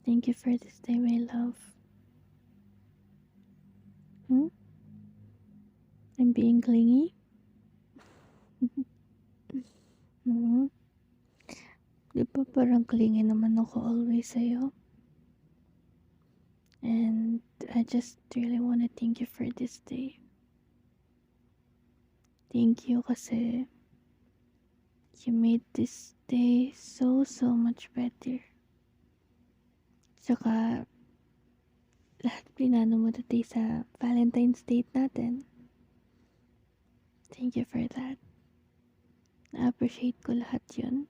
thank you for this day, my love. Hmm? I'm being clingy? Hmm? Di ba parang clingy naman ako always sa'yo? And I just really want to thank you for this day. Thank you kasi you made this day so much better. Tsaka lahat pinano mo today sa Valentine's date natin. Thank you for that. Na-appreciate ko lahat yun.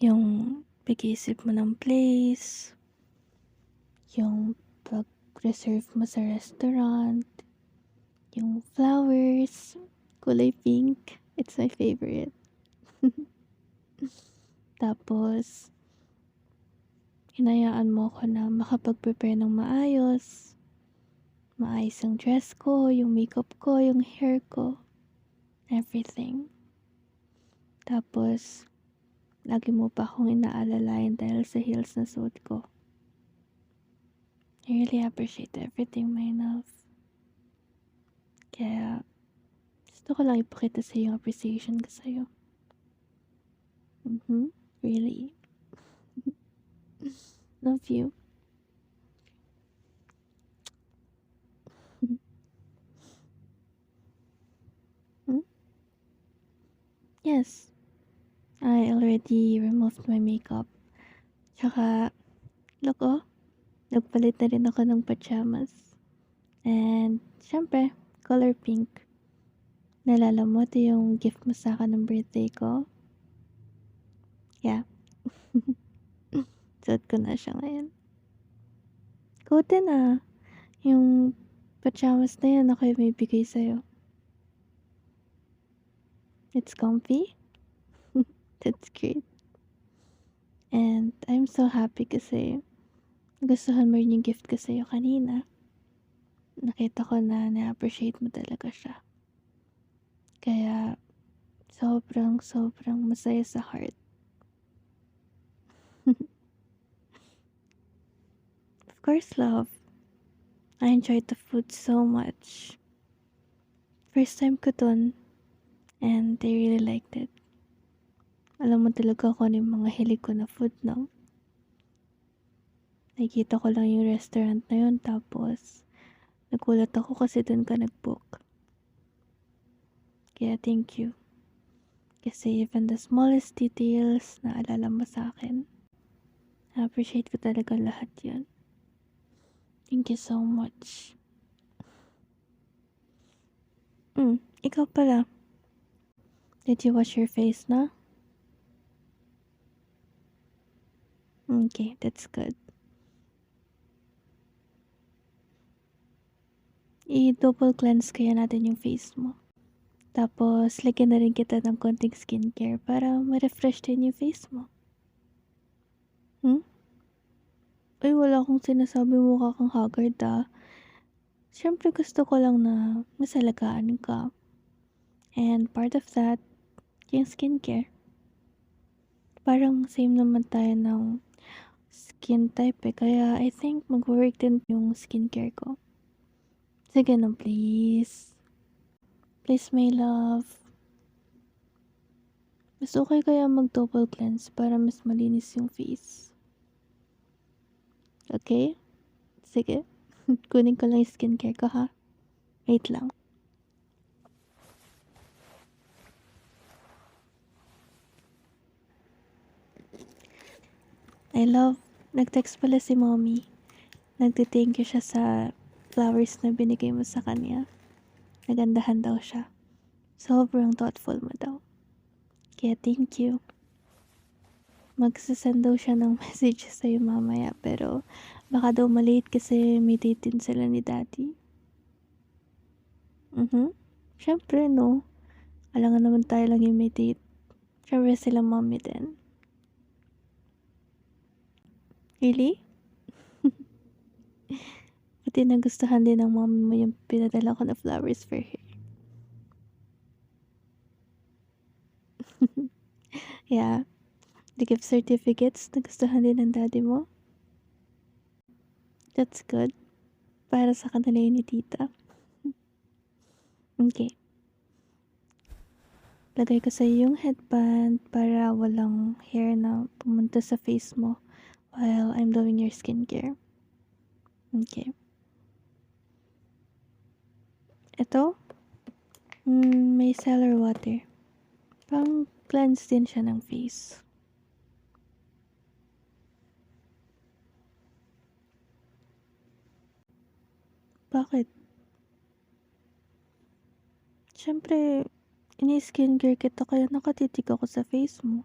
Yung pag-iisip mo ng place, yung pag-reserve mo sa restaurant, yung flowers, kulay pink, it's my favorite. Tapos, hinayaan mo ako na makapag-prepare ng maayos. Maayos yung dress ko, yung makeup ko, yung hair ko, everything. Tapos, lagi mo pa akong inaalalayan dahil sa heels na suot ko. I really appreciate everything, my love. Kaya, gusto ko lang ipakita sa yung appreciation ko sa'yo. Really. Love you. Yes. I already removed my makeup. Tsaka, look oh, nagpalit na rin ako ng pajamas. And, syempre, color pink. Naalala mo, ito yung gift mo sa akin ng birthday ko? Yeah. Suot ko na siya ngayon. Ikaw din ah. Yung pajamas na yun, ako yung may bigay sa'yo. It's comfy? That's great. And I'm so happy kasi gustuhan mo rin yung gift ko sa'yo kanina. Nakita ko na na-appreciate mo talaga siya. Kaya sobrang masaya sa heart. Of course, love. I enjoyed the food so much. First time ko dun, and they really liked it. Alam mo talaga kung ano yung mga hilig ko na food, no? Nakikita ko lang yung restaurant na yun, tapos nagulat ako kasi dun ka nag-book. Kaya thank you. Kasi even the smallest details na alala mo sa akin, appreciate ko talaga lahat yun. Thank you so much. Ikaw pala. Did you wash your face na? Okay, that's good. I-double cleanse kaya natin yung face mo. Tapos, lagyan na rin kita ng konting skincare para ma-refresh din yung face mo. Ay, wala akong sinasabi mukha kang haggard ah. Siyempre gusto ko lang na masalagaan ka. And part of that, yung skincare. Parang same naman tayo ng skin type eh. Kaya I think mag-work din yung skincare ko. Sige na please. Please my love. Mas okay kaya mag-double cleanse para mas malinis yung face. Okay? Sige. Kunin ko lang yung skincare ko ha. Wait lang. I love, nag-text pala si mommy. Nagti-thank you siya sa flowers na binigay mo sa kanya. Nagandahan daw siya. Sobrang thoughtful mo daw. Kaya thank you. Magsasend daw siya ng message sa'yo mamaya pero baka daw malate kasi may date din sila ni daddy. Syempre no. Alangan naman tayo lang yung may date. Syempre sila mommy din. Really? Pati nagustuhan din ng mommy mo yung pinadala ko na flowers for her. Yeah. The gift certificates nagustuhan din ng daddy mo? That's good. Para sa kanila yun ni tita. Okay. Lagay ko sa'yo yung headband para walang hair na pumunta sa face mo while I'm doing your skincare. Okay. Ito, may micellar water. Pang cleanse din siya ng face. Bakit? Siyempre, ini-skincare kita kaya nakatitig ako sa face mo.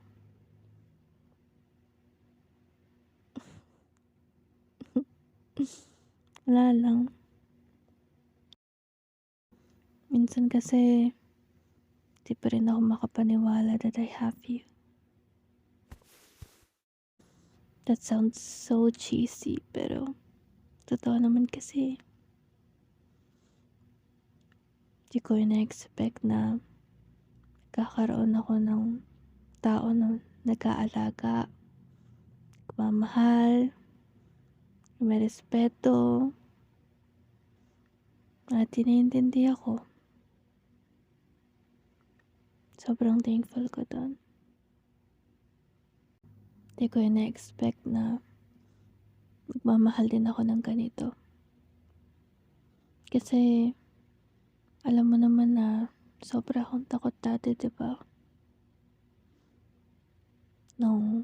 Wala lang. Minsan kasi, di pa rin ako makapaniwala that I have you. That sounds so cheesy, pero totoo naman kasi. Di ko ina-expect na kakaroon ako ng tao na nag-aalaga, nagmamahal, may respeto, at iniintindi ako. Sobrang thankful ko doon. Di ko ina-expect na magmamahal din ako ng ganito. Kasi, alam mo naman na sobra akong takot dati, diba? Nung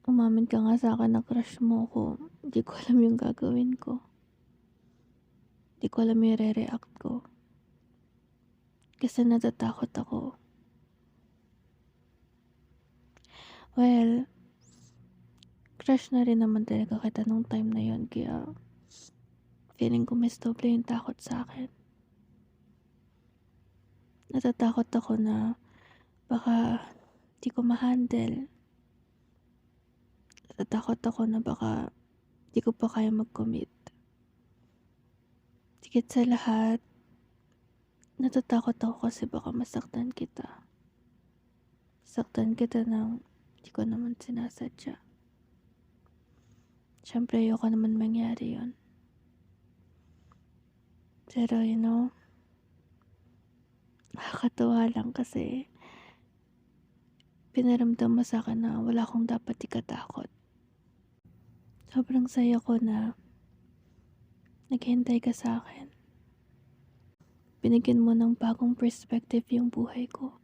umamin ka nga sa akin na crush mo ko, di ko alam yung gagawin ko. Di ko alam yung re-react ko. Kasi natatakot ako. Well, crush na rin naman talaga kita nung time na yon, kaya feeling ko mas doble yung takot sa akin. Natatakot ako na baka di ko ma-handle. Natatakot ako na baka di ko pa kaya mag-commit. Higit sa lahat, natatakot ako kasi baka masaktan kita. Saktan kita nang di ko naman sinasadya. Siyempre, ayoko naman mangyari yon. Pero nakakatuwa lang kasi pinaramdam mo sa akin na wala akong dapat ikatakot. Sobrang saya ko na naghintay ka sa akin. Binigyan mo ng bagong perspective yung buhay ko.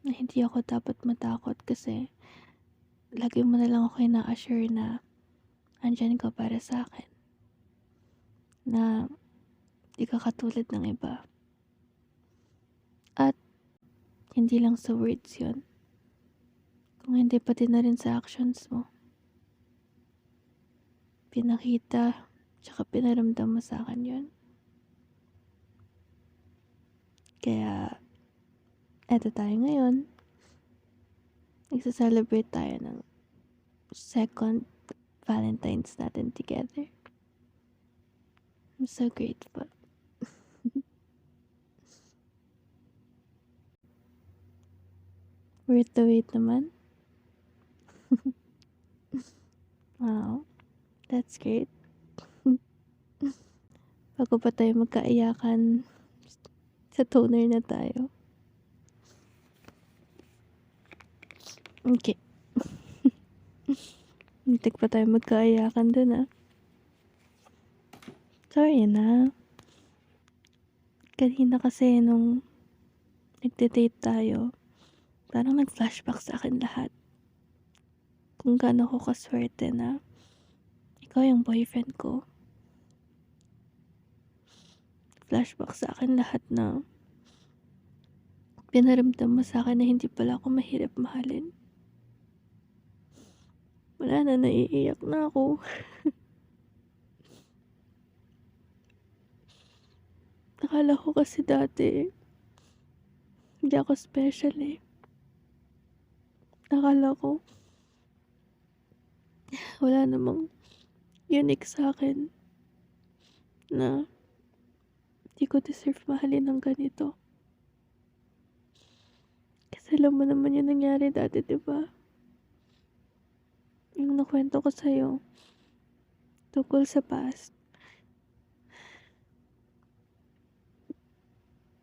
Na hindi ako dapat matakot kasi lagi mo na lang ako ina-assure na andyan ka para sa akin. Na di ka katulad ng iba. At hindi lang sa words yun. Kung hindi pati na rin sa actions mo. Pinakita, tsaka pinaramdam mo sa akin yun. Kaya, eto tayo ngayon. Nagsa-celebrate tayo ng second Valentine's natin together. I'm so grateful. Worth the wait naman. Wow, that's great. Bago pa tayo magkaiyakan, sa toner na tayo. Okay. Muntik pa tayo magkaiyakan dun Sorry na. Kanina kasi nung nagde-date tayo, parang nag-flashback sa akin lahat. Kung gaano ko kaswerte na ikaw yung boyfriend ko. Flashback sa akin lahat na pinaramdam mo sa akin na hindi pala ako mahirap mahalin. Wala na, naiiyak na ako. Akala ko kasi dati, hindi ako special Akala ko, wala namang unique sa akin na di ko deserve mahalin ng ganito. Alam mo naman yung nangyari dati, 'di ba? Yung nakwento ko sa'yo tungkol sa past.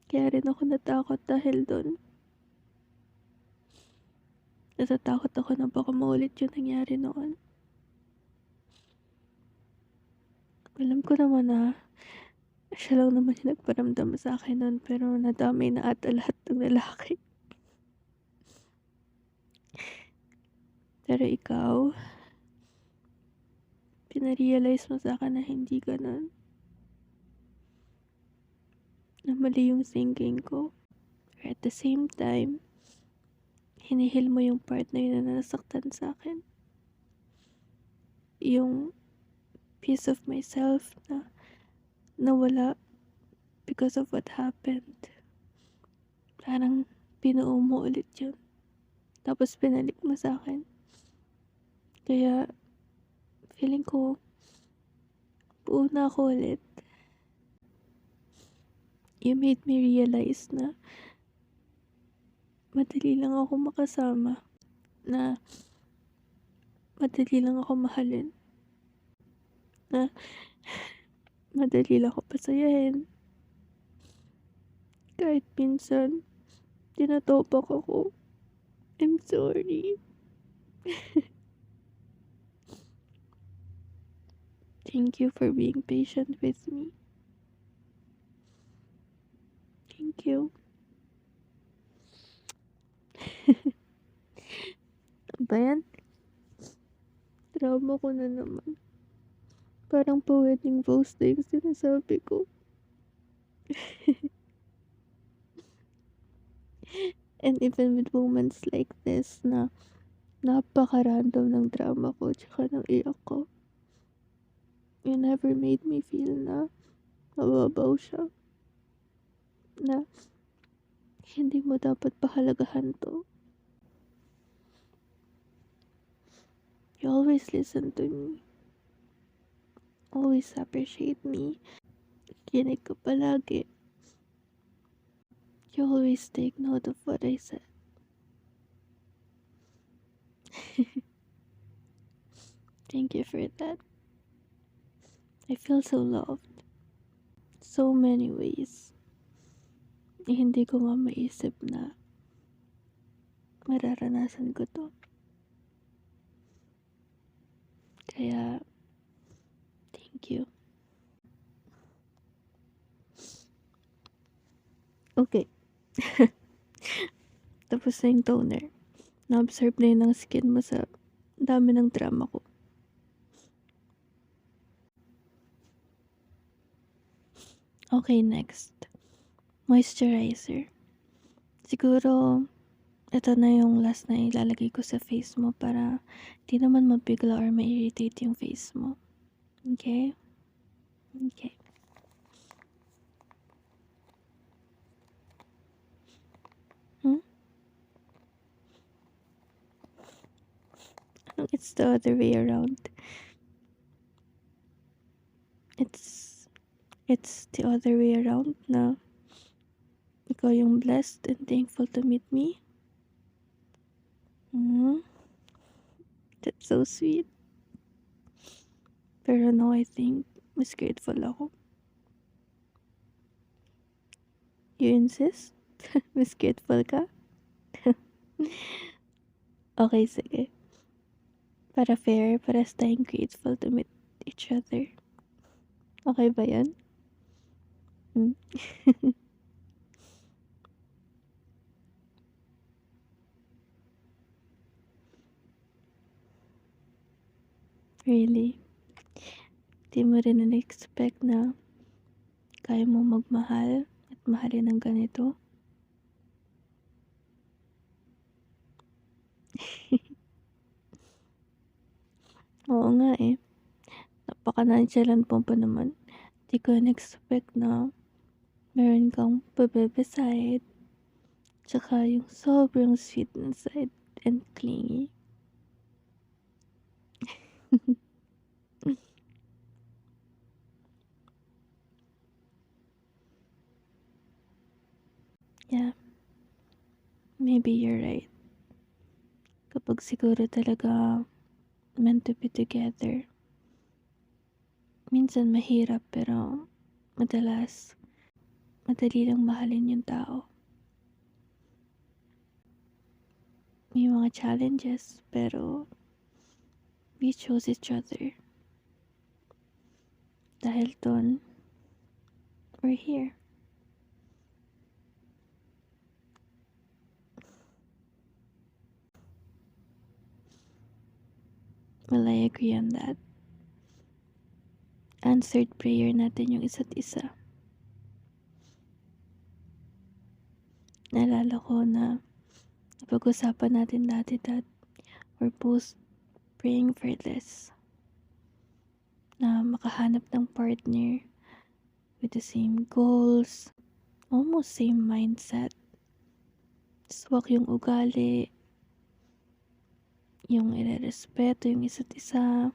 Kaya rin ako natakot dahil dun. Natatakot ako na baka maulit yung nangyari noon. Alam ko naman na siya lang naman yung nagparamdam sa akin nun, pero nadamay na ata lahat ng lalaki. Pero ikaw, pinarealize mo sa akin na hindi ganun. Na mali yung thinking ko. Pero at the same time, hinihil mo yung part na yun na nasaktan sa akin. Yung piece of myself na nawala because of what happened. Parang binuo mo ulit yun. Tapos pinalik mo sa akin. Kaya feeling ko buo na ako ulit. You made me realize na madali lang ako makasama. Na madali lang ako mahalin. Na madali lang ako pasayahin. Kahit minsan, tinatopak ako. I'm sorry. Thank you for being patient with me. Thank you. Ba yan? Trauma ko na naman. Parang pa-wedding vows na yung sinasabi ko. And even with moments like this na napaka-random ng drama ko tsaka ng iyak ko, you never made me feel na mababaw siya. Na hindi mo dapat pahalagahan to. You always listen to me. Always appreciate me. Kinig ka palagi. You always take note of what I said. Thank you for that. I feel so loved. So many ways. Hindi ko nga maisip na mararanasan ko to. Kaya, thank you. Okay. Tapos na yung toner. Na-observe na yun ng skin mo sa dami ng drama ko. Okay, next. Moisturizer. Siguro, ito na yung last na ilalagay ko sa face mo para di naman mabigla or ma-irritate yung face mo. Okay? Okay. It's the other way around. It's the other way around na ikaw yung blessed and thankful to meet me. That's so sweet. Pero no, I think mas grateful ako. You insist? Mas grateful ka? Okay, sige. Para fair, para tayong grateful to meet each other. Okay ba yan? Really? Di mo rin na-expect na kaya mo magmahal at mahalin ng ganito? Oo nga eh. Napaka-nonchalant mo pa naman. Di ko na-expect na meron kang pabebe side. Tsaka yung sobrang sweet inside and clingy. Yeah. maybe you're right. Kapag siguro talaga meant to be together, minsan mahirap pero madalas madali lang mahalin yung tao. May mga challenges pero we chose each other. Dahil dun, we're here. Well, I agree on that. Answered prayer natin yung isa't isa. Naalala ko na napag-usapan natin dati that we're both praying for this. Na makahanap ng partner with the same goals, almost same mindset. Swak yung ugali, yung irerespeto yung isa't isa,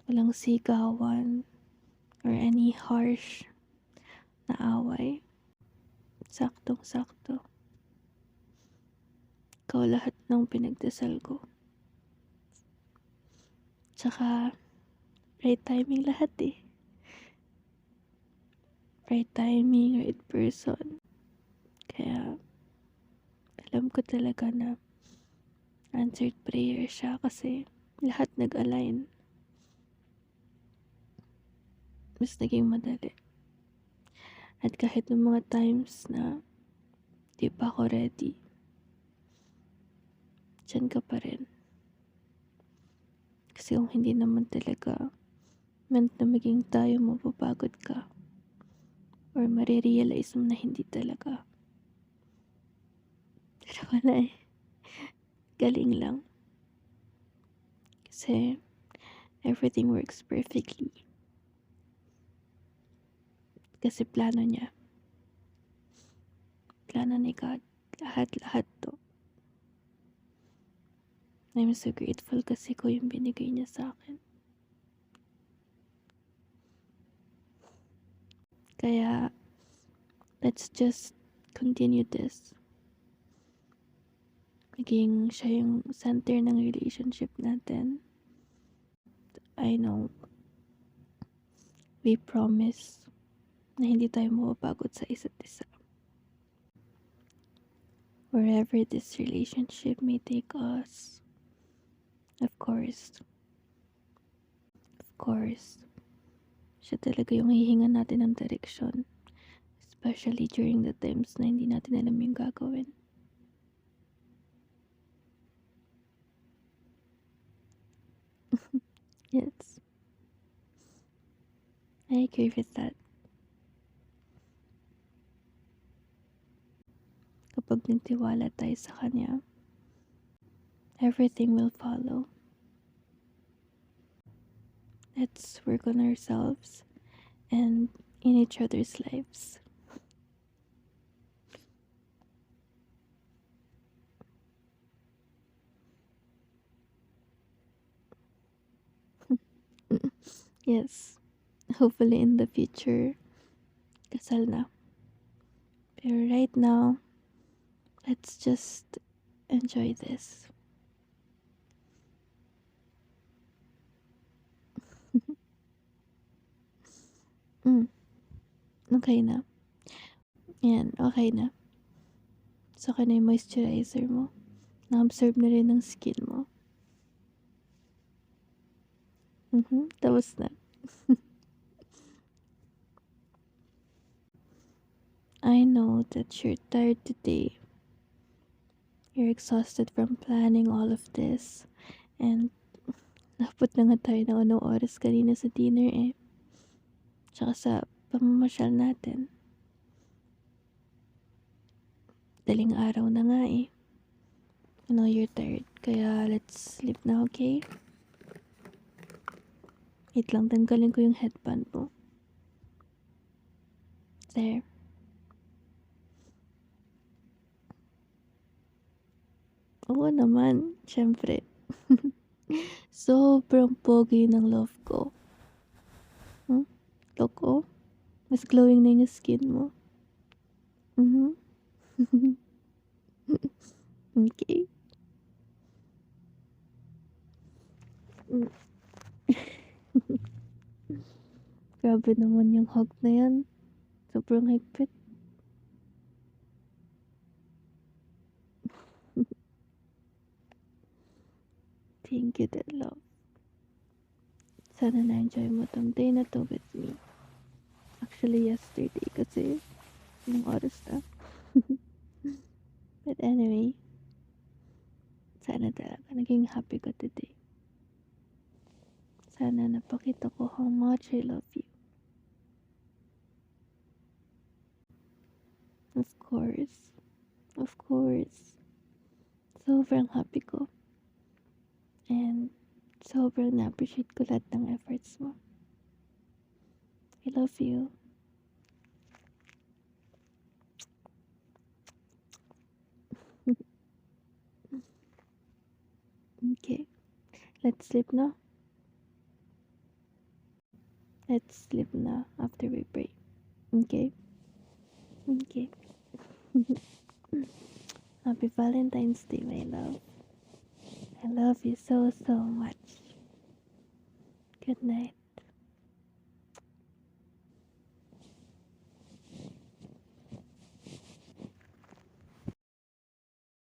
walang sigawan, or any harsh na away. Saktong-sakto. Ikaw lahat ng pinagdasal ko. Tsaka, right timing lahat eh. Right timing, right person. Kaya, alam ko talaga na answered prayer siya kasi lahat nag-align. Mas naging madali. At kahit ng mga times na di pa ako ready, dyan ka pa rin. Kasi kung hindi naman talaga meant na maging tayo, mapapagod ka. Or marirealize mo na hindi talaga. Pero wala eh. Galing lang. Kasi everything works perfectly. Kasi plano niya. Plano ni God. Lahat-lahat to. I'm so grateful kasi ko yung binigay niya sa akin. Kaya, let's just continue this. Maging siya yung center ng relationship natin. I know, we promise na hindi tayo mapapagod sa isa't isa. Wherever this relationship may take us, of course, siya talaga yung hihingan natin ng direksyon. Especially during the times na hindi natin alam yung gagawin. Yes. I agree with that. Kapag nagtiwala tayo sa Kanya, everything will follow. Let's work on ourselves and in each other's lives. Yes. Hopefully in the future, kasal na. Pero right now, let's just enjoy this. Okay na. Yan, okay na. So, na yung moisturizer mo. Na-absorb na rin ng skin mo. Tapos na. I know that you're tired today. You're exhausted from planning all of this. And, napot na nga tayo ng anong oras kanina sa dinner eh. Tsaka sa pamamasyal natin. Daling araw na nga eh. I know you're tired. Kaya, let's sleep na, okay? Wait lang, tanggalin ko yung headband mo. There. Oo naman, syempre. Sobrang pogi ng love ko. Loko? Mas glowing na yung skin mo. Okay. Mm. Grabe naman yung hug na yan. Sobrang higpit. Thank you din, love. Sana na-enjoy mo tong day na to with me. Actually, yesterday kasi nung oras na. But anyway, sana talaga naging happy ka today. Sana napakita ko how much I love you. Of course. Of course. Sobrang happy ko. And sobrang na-appreciate ko lahat ng efforts mo. I love you. Okay. Let's sleep now. Let's sleep now after we pray. Okay? Okay. Happy Valentine's Day, my love. I love you so, so much. Good night.